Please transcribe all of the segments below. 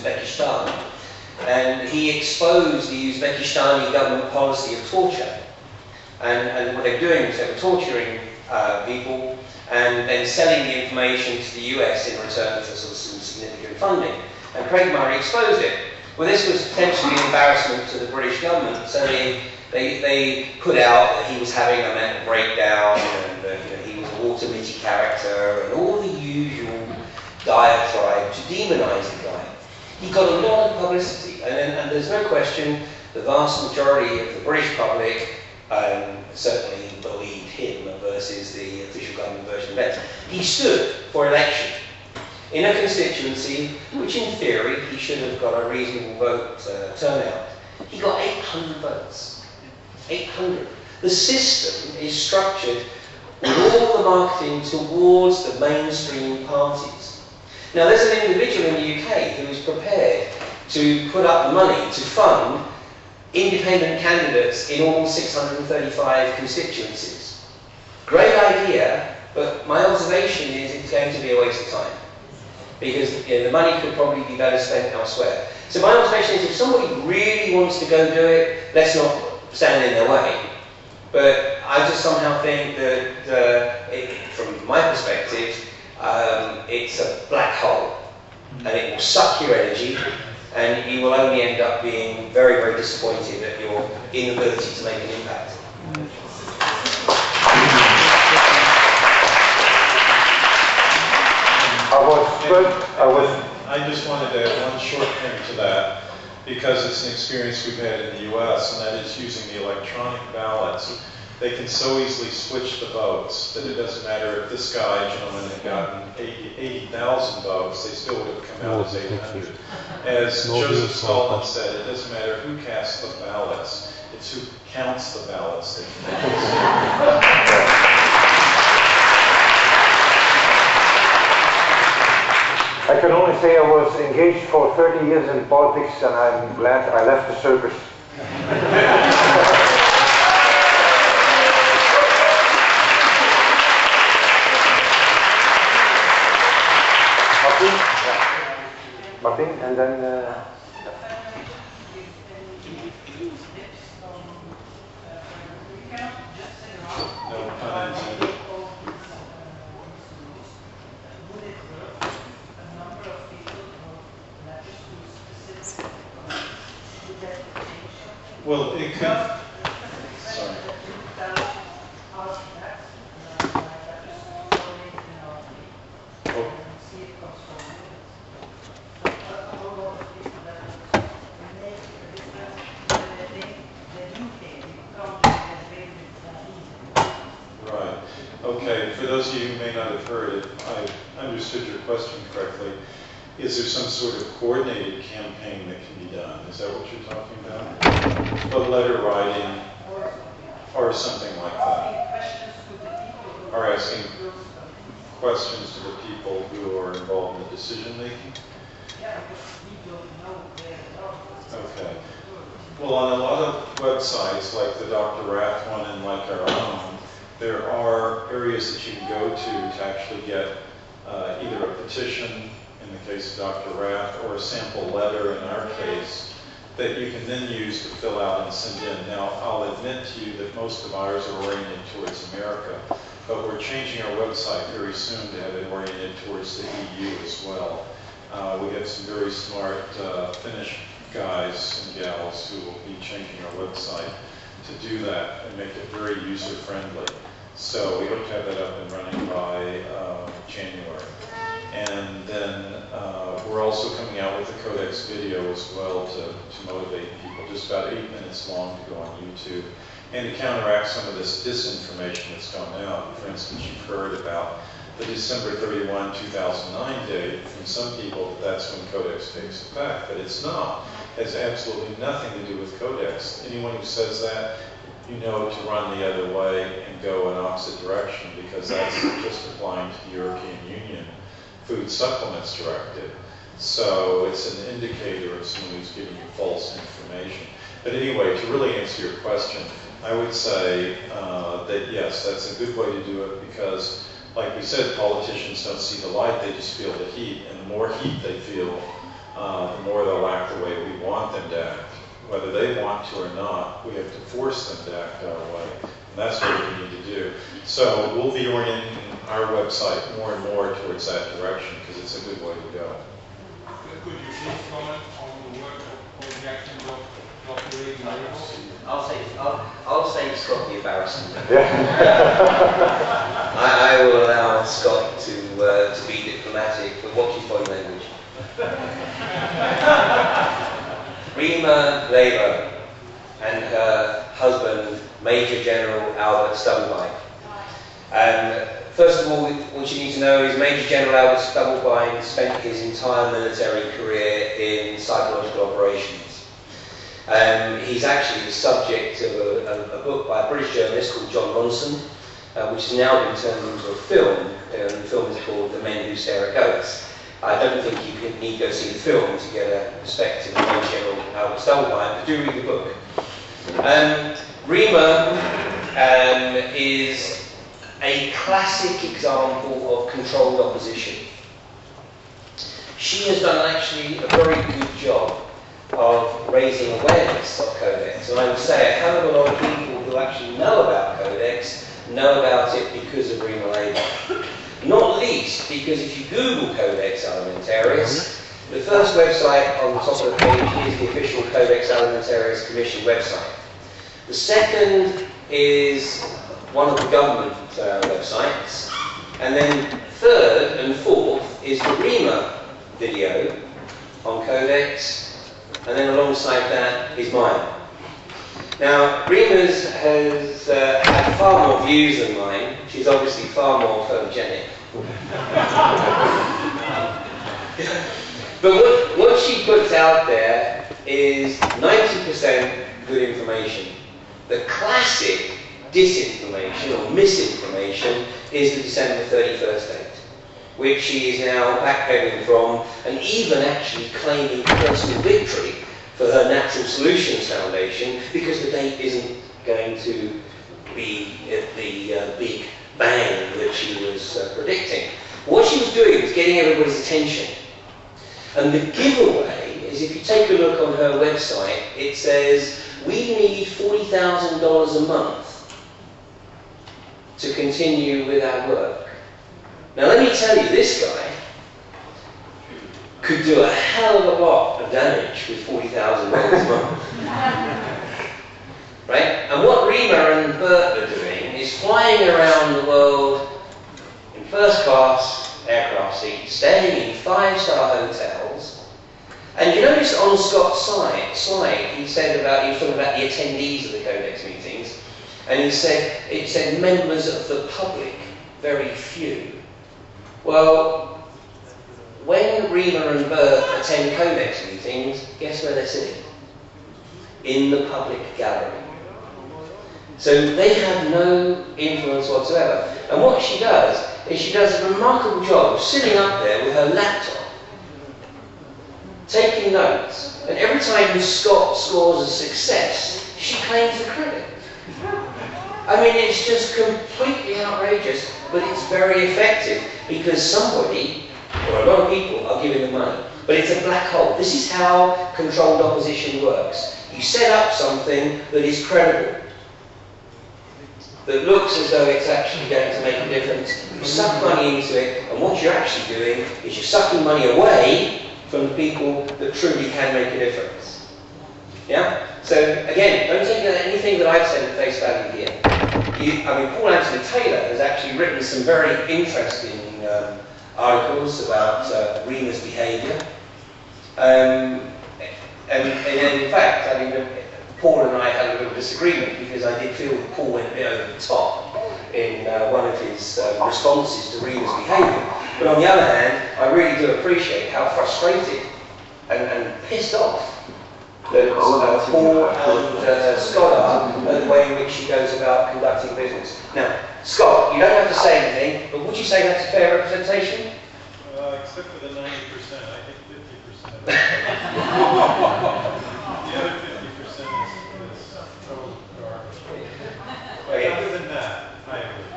Uzbekistan, and he exposed the Uzbekistani government policy of torture. And what they were doing was they were torturing people and then selling the information to the US in return for sort of some significant funding. And Craig Murray exposed it. Well, this was potentially an embarrassment to the British government, so they put out that he was having a mental breakdown and that he was a water-mitty character and all the usual diatribe to demonise the guy. He got a lot of publicity, and there's no question the vast majority of the British public certainly believed him versus the official government version of events. He stood for election in a constituency which in theory he should have got a reasonable vote turnout. He got 800 votes. 800. The system is structured with all the marketing towards the mainstream parties. Now there's an individual in the UK who is prepared to put up the money to fund independent candidates in all 635 constituencies. Great idea, but my observation is it's going to be a waste of time, because the money could probably be better spent elsewhere. So my observation is if somebody really wants to go do it, let's not stand in their way. But I just somehow think that, from my perspective, it's a black hole, and it will suck your energy, and you will only end up being very, very disappointed at your inability to make an impact. I just wanted to add one short thing to that, because it's an experience we've had in the US, and that is using the electronic ballots. They can so easily switch the votes that it doesn't matter if this gentleman had gotten 80,000 votes, they still would have come out as 800. As Joseph Stalin said, it doesn't matter who casts the ballots, it's who counts the ballots that counts. I can only say I was engaged for 30 years in politics, and I'm glad I left the service. Martin, and then... No pun intended. Well, it could... Sorry. Oh. Right. Okay, for those of you who may not have heard it, I understood your question correctly. Is there some sort of coordinated campaign that can be done? Is that what you're talking about? A letter writing or something like that? Or asking questions to the people who are involved in the decision making? Okay. Well, on a lot of websites, like the Dr. Rath one and like our own, there are areas that you can go to actually get either a petition, in the case of Dr. Rath, or a sample letter in our case, that you can then use to fill out and send in. Now, I'll admit to you that most of ours are oriented towards America, but we're changing our website very soon to have it oriented towards the EU as well. We have some very smart Finnish guys and gals who will be changing our website to do that and make it very user-friendly. So we hope to have that up and running by January. And then we're also coming out with a Codex video as well to motivate people, just about 8 minutes long to go on YouTube, and to counteract some of this disinformation that's gone out. For instance, you've heard about the December 31, 2009 date from some people that that's when Codex takes effect, but it's not. It has absolutely nothing to do with Codex. Anyone who says that, you know to run the other way and go in opposite direction, because that's just applying to the European Union Food Supplements Directive. So it's an indicator of someone who's giving you false information. But anyway, to really answer your question, I would say that yes, that's a good way to do it, because like we said, politicians don't see the light, they just feel the heat. And the more heat they feel, the more they'll act the way we want them to act. Whether they want to or not, we have to force them to act our way. And that's what we need to do. So we'll be orienting our website more and more towards that direction because it's a good way to go. Could you please comment on the work of Jackson Dr. I'll save Scott the embarrassment. Yeah. I will allow Scott to be diplomatic, but watch his body language. Rima Leber and her husband, Major General Albert Stubblebine. First of all, what you need to know is Major General Albert Stubblebine spent his entire military career in psychological operations. He's actually the subject of a book by a British journalist called John Ronson, which has now been turned into a film. The film is called The Men Who Stare at Goats. I don't think you need to go see the film to get a perspective of Major General Albert Stubblebine, but do read the book. Rima is a classic example of controlled opposition. She has done actually a very good job of raising awareness of Codex. And I would say a hell of a lot of people who actually know about Codex know about it because of Rima Leber. Not least because if you Google Codex Alimentarius, the first website on the top of the page is the official Codex Alimentarius Commission website. The second is one of the government websites. And then third and fourth is the Rima video on Codex. And then alongside that is mine. Now, Rima's has had far more views than mine. She's obviously far more photogenic. But what she puts out there is 90% good information. The classic disinformation or misinformation is the December 31st date, which she is now backpedaling from and even actually claiming personal victory for her Natural Solutions Foundation because the date isn't going to be at the big bang that she was predicting. What she was doing was getting everybody's attention. And the giveaway is, if you take a look on her website, it says, we need $40,000 a month to continue with our work. Now let me tell you, this guy could do a hell of a lot of damage with $40,000 a month. Right? And what Rima and Bert are doing is flying around the world in first class aircraft seats, staying in 5-star hotels. And you notice on Scott's slide, he was talking about the attendees of the Codex meetings, and it said members of the public, very few. Well, when Rima and Bert attend Codex meetings, guess where they're sitting? In the public gallery. So they have no influence whatsoever. And what she does is she does a remarkable job of sitting up there with her laptop, taking notes, and every time Scott scores a success, she claims the credit. I mean, it's just completely outrageous, but it's very effective because somebody, or a lot of people, are giving the money. But it's a black hole. This is how controlled opposition works. You set up something that is credible, that looks as though it's actually going to make a difference. You suck money into it, and what you're actually doing is you're sucking money away from the people that truly can make a difference. Yeah? So again, don't take anything that I've said at face value here. Paul Anthony Taylor has actually written some very interesting articles about Rima's behaviour. And in fact, Paul and I had a little disagreement because I did feel that Paul went a bit over the top in one of his responses to Rima's behaviour. But on the other hand, I really do appreciate how frustrated and pissed off that Paul and Scott are at the way in which he goes about conducting business. Now, Scott, you don't have to say anything, but would you say that's a fair representation? Except for the 90%, I think 50%. The other 50% is total garbage. Okay. Other than that, I agree.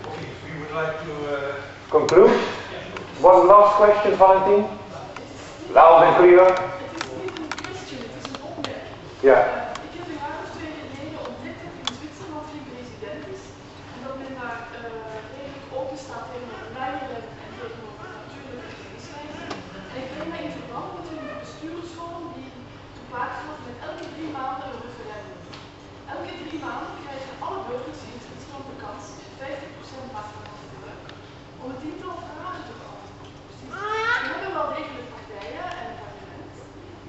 Okay, we would like to Conclude? One last last question, Valentin? Loud and clear. Het is niet een question, het is een opmerking. Ja. Ik heb een jaar of 2 geleden ontdekt dat in Zwitserland geen president is. En dat men daar redelijk open staat tegenover 9/11 en tegenover natuurlijke grenswijzingen. En ik breng mij in verband met een bestuursvorm die gepaard gaat met elke 3 maanden een referendum. Elke 3 maanden krijgen alle burgers in Zwitserland de kans, 50% maximaal gebruik, om het tiental vragen te beantwoorden. We hebben wel degelijk partijen en een parlement.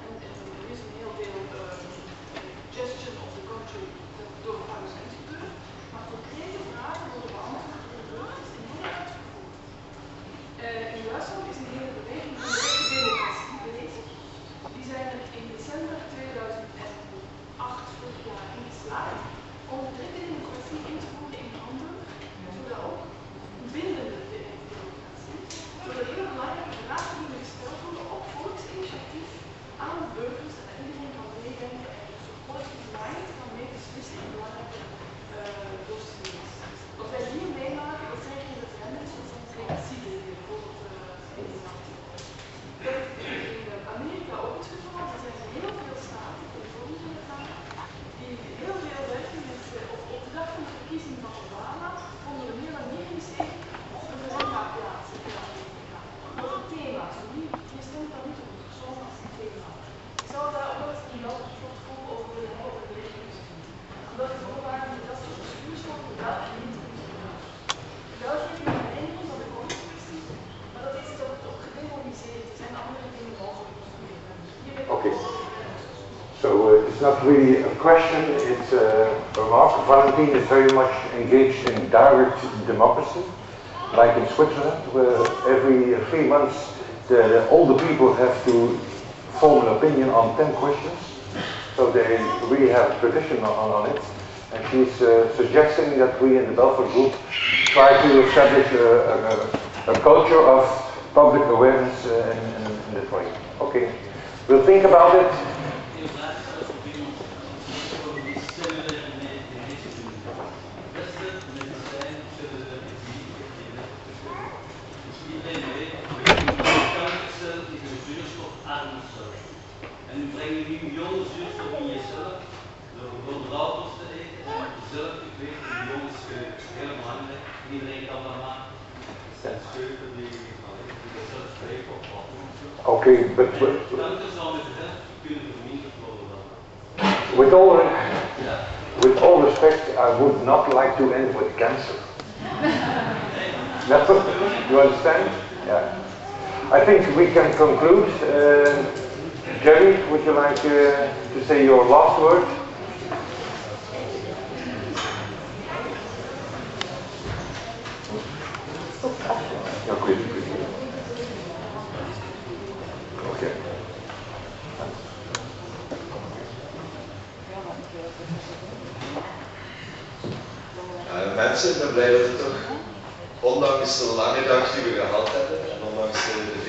En er is een heel veel gestion of the country door het parlement gebeurt. Maar concrete vragen worden beantwoord door de burgers en heel uitgevoerd. In Duitsland is een hele beweging van directe democratie bezig. Die zijn er in december 2008 vorig jaar in geslaagd om de directe democratie in te voeren in Hamburg, zodat ook bindende democratie, zodat heel belangrijke vragen die gesteld worden op volksinitiatief aan de burgers en iedereen kan meedenken en dus collectief mind kan mee beslissen in belangrijke dossiers. Wat wij hier meemaken, dat zijn geen referendums, dat zijn democratiebeelden, bijvoorbeeld in Amerika ook het geval. Er zijn heel veel staten, die heel veel werken met, op de dag van de verkiezing van Obama, vonden er meer dan 79 of een referenda plaatsen in Amerika. Dat een thema, zo je stemt daar niet op een persoon als een thema. Ik zou daar ook wel eens een Belfort Group over willen overwegen. Omdat de voorwaarden dat soort bestuursvormen wel niet België heeft een mening van de constitutie, maar dat is ook gedemoniseerd. Er zijn andere dingen mogelijk. Okay. So it's not really a question, it's a remark. Valentin is very much engaged in direct democracy, like in Switzerland, where every 3 months all the people have to form an opinion on 10 questions. So they really have a tradition on it. And she's suggesting that we in the Belfort Group try to establish a culture of public awareness in this way. Okay, we'll think about it. En nu breng je nu jonge zuurstof in jezelf door bijvoorbeeld auto's te eten en zelf te weten die jongens heel belangrijk. Iedereen kan dat maken. Het zijn scheuken die zelf spreken op wat. Okay, but Kanker zou met de helft kunnen verminderd worden dan. with all respect, I would not like to end with cancer. You understand? Yeah. I think we can conclude. Jerry, would you like to say your last word? Okay. Okay. Mensen, ik ben blij dat het toch, ondanks de lange dag die we gehad hebben en ondanks de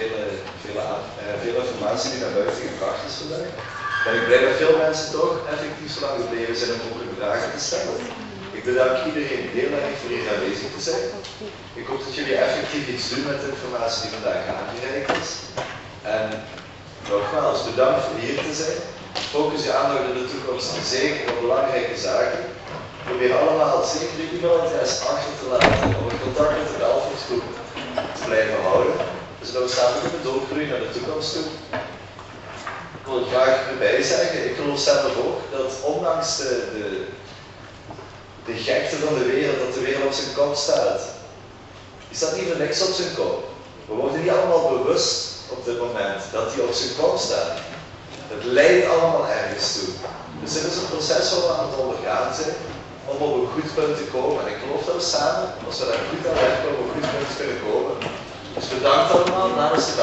veel informatie die naar buiten gebracht is vandaag, ben ik blij dat veel mensen toch effectief zo lang gebleven zijn om ook hun vragen te stellen. Ik bedank iedereen heel erg voor hier aanwezig te zijn. Ik hoop dat jullie effectief iets doen met de informatie die vandaag aangereikt is. En nogmaals, bedankt voor hier te zijn. Focus je aandacht in de toekomst zeker op belangrijke zaken. Probeer allemaal zeker de e-mailadres achter te laten om het contact met de Belfort Group te blijven houden. Dus dat we samen kunnen doorgroeien naar de toekomst toe. Ik wil graag erbij zeggen, ik geloof zelf ook dat ondanks de gekte van de wereld, dat de wereld op zijn kop staat. Die staat niet voor niks op zijn kop. We worden niet allemaal bewust op dit moment dat die op zijn kop staat. Het leidt allemaal ergens toe. Dus dit is een proces waar we aan het ondergaan zijn om op een goed punt te komen. En ik geloof dat we samen, als we daar goed aan werken, op een goed punt kunnen komen. Dus bedankt allemaal namens de